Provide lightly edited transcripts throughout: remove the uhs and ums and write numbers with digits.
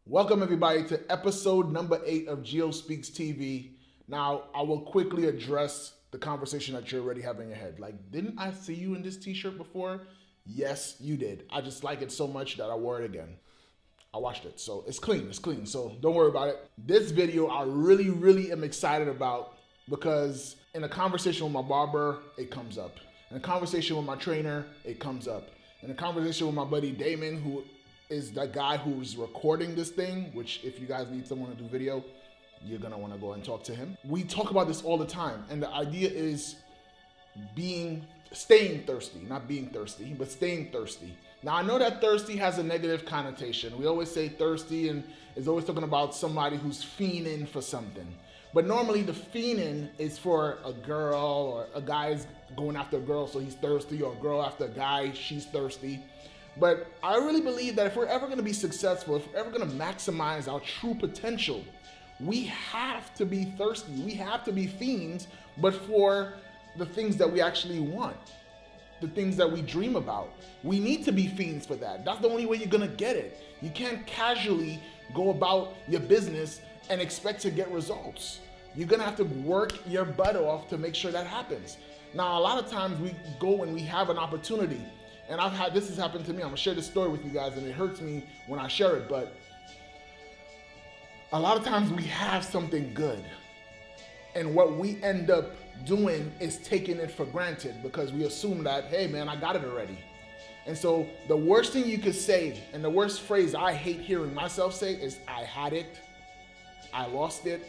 Welcome everybody to episode number 8 of GeoSpeaksTV. Now, I will quickly address the conversation that you're already having in your head. Like, didn't I see you in this t-shirt before? Yes, you did. I just like it so much that I wore it again. I washed it, so it's clean, so don't worry about it. This video I really am excited about because in a conversation with my barber, it comes up. In a conversation with my trainer, it comes up. In a conversation with my buddy Damon, who is the guy who's recording this thing, which if you guys need someone to do video, you're gonna wanna go and talk to him. We talk about this all the time, and the idea is staying thirsty, not being thirsty, but staying thirsty. Now I know that thirsty has a negative connotation. We always say thirsty and is always talking about somebody who's fiending for something. But normally the fiending is for a girl, or a guy's going after a girl, so he's thirsty, or a girl after a guy, she's thirsty. But I really believe that if we're ever gonna be successful, if we're ever gonna maximize our true potential, we have to be thirsty. We have to be fiends, but for the things that we actually want, the things that we dream about. We need to be fiends for that. That's the only way you're gonna get it. You can't casually go about your business and expect to get results. You're gonna have to work your butt off to make sure that happens. Now, a lot of times we go when we have an opportunity, and this has happened to me. I'm gonna share this story with you guys, and it hurts me when I share it, but a lot of times we have something good, and what we end up doing is taking it for granted because we assume that, hey man, I got it already. And so the worst thing you could say, and the worst phrase I hate hearing myself say, is I had it, I lost it,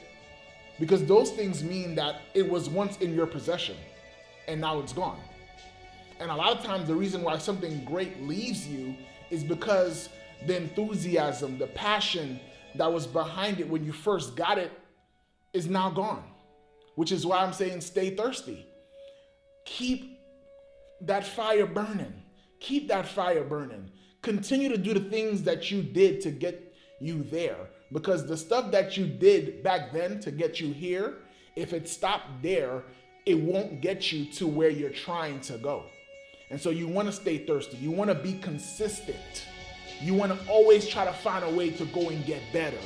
because those things mean that it was once in your possession and now it's gone. And a lot of times the reason why something great leaves you is because the enthusiasm, the passion that was behind it when you first got it is now gone. Which is why I'm saying stay thirsty. Keep that fire burning. Keep that fire burning. Continue to do the things that you did to get you there. Because the stuff that you did back then to get you here, if it stopped there, it won't get you to where you're trying to go. And so you want to stay thirsty. You want to be consistent. You want to always try to find a way to go and get better.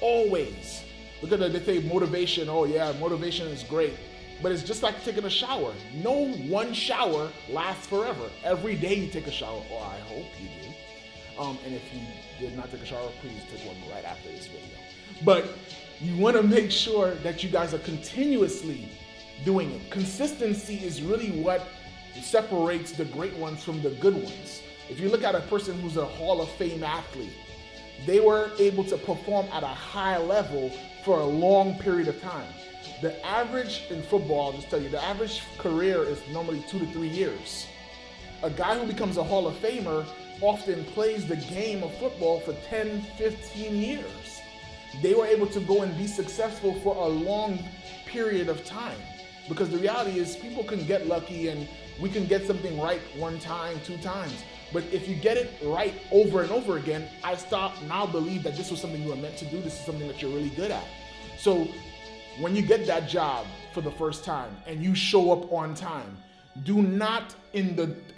Always. Because they say motivation, oh yeah, motivation is great. But it's just like taking a shower. No one shower lasts forever. Every day you take a shower, or I hope you do. And if you did not take a shower, please take one right after this video. But you want to make sure that you guys are continuously doing it. Consistency is really what separates the great ones from the good ones. If you look at a person who's a Hall of Fame athlete, they were able to perform at a high level for a long period of time. The average in football, I'll just tell you, the average career is normally 2 to 3 years. A guy who becomes a Hall of Famer often plays the game of football for 10, 15 years. They were able to go and be successful for a long period of time. Because the reality is people can get lucky and we can get something right 1 time, 2 times. But if you get it right over and over again, I now believe that this was something you were meant to do. This is something that you're really good at. So when you get that job for the first time and you show up on time, do not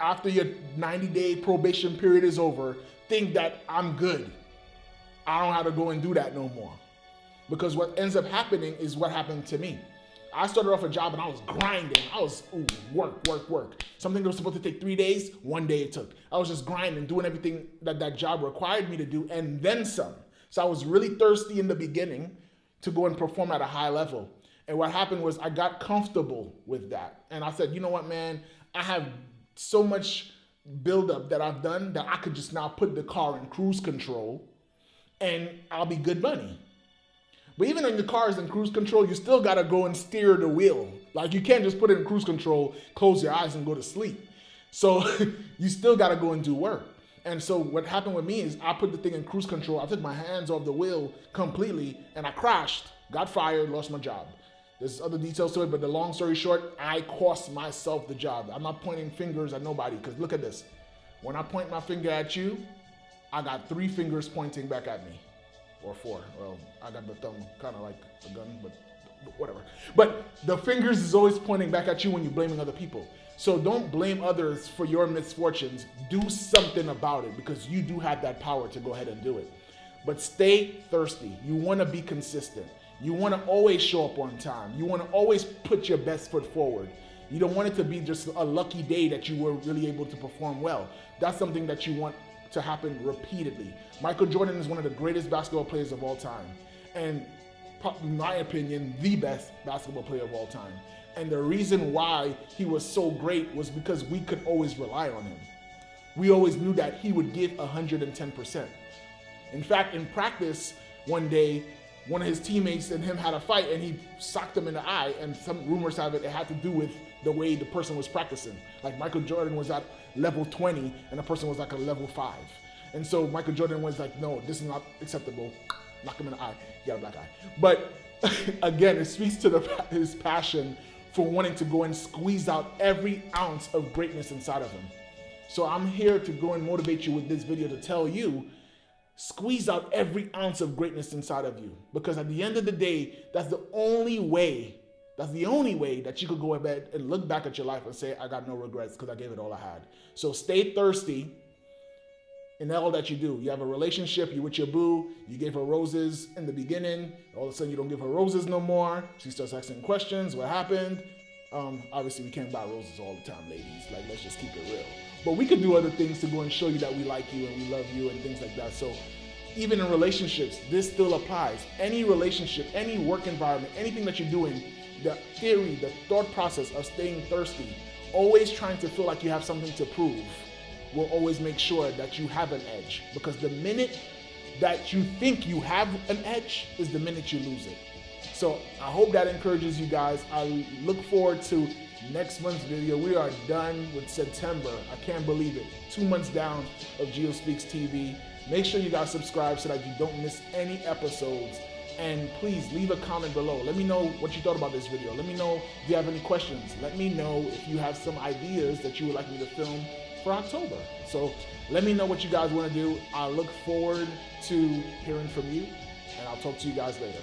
after your 90-day probation period is over, think that I'm good. I don't have to go and do that no more. Because what ends up happening is what happened to me. I started off a job and I was grinding. I was work. Something that was supposed to take 3 days, 1 day it took. I was just grinding, doing everything that job required me to do, and then some. So I was really thirsty in the beginning to go and perform at a high level. And what happened was I got comfortable with that. And I said, you know what, man, I have so much buildup that I've done that I could just now put the car in cruise control and I'll be good money. But even when the car is in cruise control, you still gotta go and steer the wheel. Like you can't just put it in cruise control, close your eyes and go to sleep. So you still gotta go and do work. And so what happened with me is I put the thing in cruise control, I took my hands off the wheel completely and I crashed, got fired, lost my job. There's other details to it, but the long story short, I cost myself the job. I'm not pointing fingers at nobody, because look at this. When I point my finger at you, I got 3 fingers pointing back at me. Or 4. Well, I got the thumb kind of like a gun, but whatever. But the fingers is always pointing back at you when you're blaming other people. So don't blame others for your misfortunes. Do something about it because you do have that power to go ahead and do it. but stay thirsty. You want to be consistent. You want to always show up on time. You want to always put your best foot forward. You don't want it to be just a lucky day that you were really able to perform well. That's something that you want to happen repeatedly. Michael Jordan is one of the greatest basketball players of all time. And in my opinion, the best basketball player of all time. And the reason why he was so great was because we could always rely on him. We always knew that he would give 110%. In fact, in practice, one day, one of his teammates and him had a fight and he socked him in the eye, and some rumors have it had to do with the way the person was practicing. Like Michael Jordan was at level 20 and the person was like a level 5. And so Michael Jordan was like, no, this is not acceptable. Knock him in the eye. He got a black eye. But again, it speaks to his passion for wanting to go and squeeze out every ounce of greatness inside of him. So I'm here to go and motivate you with this video to tell you, squeeze out every ounce of greatness inside of you. Because at the end of the day, that's the only way that you could go to bed and look back at your life and say, I got no regrets because I gave it all I had. So stay thirsty in all that you do. You have a relationship, you with your boo, you gave her roses in the beginning, all of a sudden you don't give her roses no more. She starts asking questions, what happened? Obviously we can't buy roses all the time, ladies. Like, let's just keep it real. But we could do other things to go and show you that we like you and we love you and things like that. So even in relationships, this still applies. Any relationship, any work environment, anything that you're doing, the theory, the thought process of staying thirsty, always trying to feel like you have something to prove, will always make sure that you have an edge. Because the minute that you think you have an edge is the minute you lose it. So I hope that encourages you guys. I look forward to next month's video. We are done with September. I can't believe it. 2 months down of GeoSpeaksTV. Make sure you guys subscribe so that you don't miss any episodes. And please leave a comment below. Let me know what you thought about this video. Let me know if you have any questions. Let me know if you have some ideas that you would like me to film for October. So let me know what you guys want to do. I look forward to hearing from you, and I'll talk to you guys later.